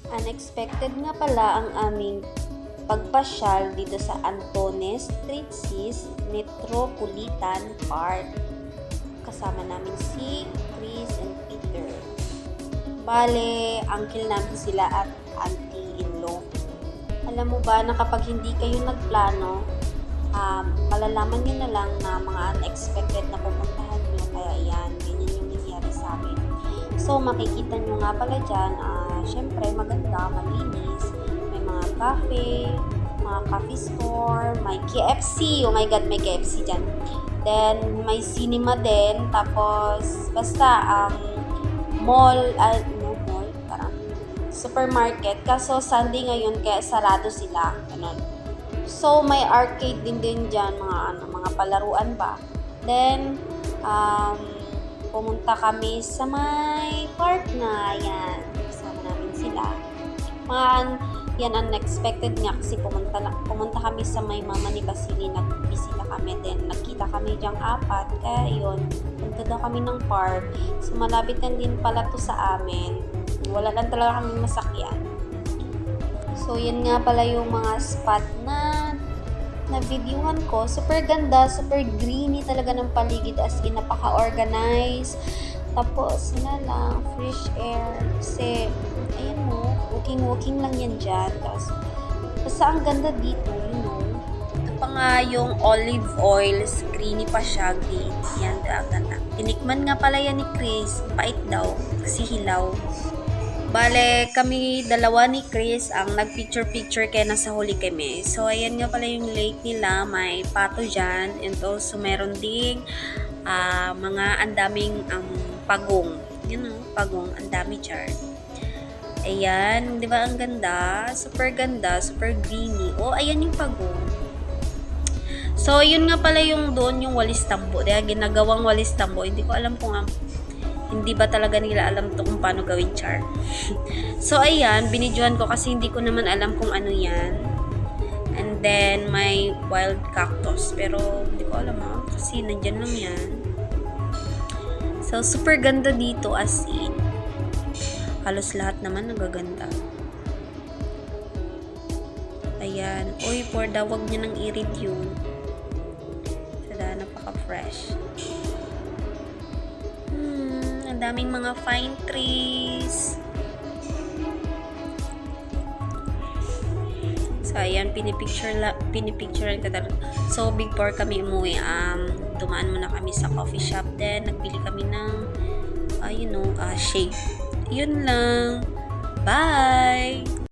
Unexpected nga pala ang aming pagpasyal dito sa Antones Street Sis Metropolitan Park. Kasama namin si Chris and Peter. Bale, uncle namin sila at auntie-in-law. Alam mo ba na kapag hindi kayo nagplano, malalaman nyo na lang na mga unexpected na pupuntahan nyo. Kaya yan, ganyan yung nangyari sa amin. So, makikita nyo nga pala dyan, syempre maganda, malinis. May mga cafe, mga coffee store, may KFC. Oh my God, may KFC dyan. Then, may cinema din. Tapos, basta, mall, parang supermarket. Kaso, Sunday ngayon, kaya sarado sila. Ganun. So, may arcade din dyan, mga palaruan ba. Then, pumunta kami sa may park na, yan. Kasama namin sila. Yan unexpected nga kasi pumunta kami sa may mama ni Basili, nagbisita kami, then nagkita kami dyang apat, kaya yun, punta daw kami ng park. So, malapit na din pala to sa amin. Wala lang talaga kami masakyan. So, yan nga pala yung mga spot na videohan ko. Super ganda, super greeny talaga ng paligid, as in, napaka-organized. Tapos, lang, fresh air. Kasi, ayan mo, walking lang yan dyan. Tapos, basta ang ganda dito, Ito pa nga yung olive oil, greeny pa siya, green. Yan, ganda. Tinikman nga pala yan ni Chris, pait daw, kasi hilaw. Bale, kami dalawa ni Chris ang nag-picture kaya nasa huli kami. So, ayan nga pala yung lake nila. May pato dyan. And also, meron ding andaming pagong. Pagong. Andami char. Ayan. Di ba ang ganda? Super greeny. Oh, ayan yung pagong. So, yun nga pala yung doon, yung walis tambo. Kaya ginagawang walis tambo. Hindi ko alam kung hindi ba talaga nila alam to kung paano gawin char. So, ayan, binidyohan ko kasi hindi ko naman alam kung ano yan. And then, may wild cactus. Pero, hindi ko alam kasi nandyan lang yan. So, super ganda dito as in. Halos lahat naman nagaganda. Ayan. Uy, porda, wag nyo nang i-read yun. Sada, napaka-fresh. Ang daming mga fine trees. So, ayan, pinipicturean ko talaga. So, before kami umuwi, dumaan muna kami sa coffee shop. Then, nagbili kami ng, shake. Yun lang. Bye!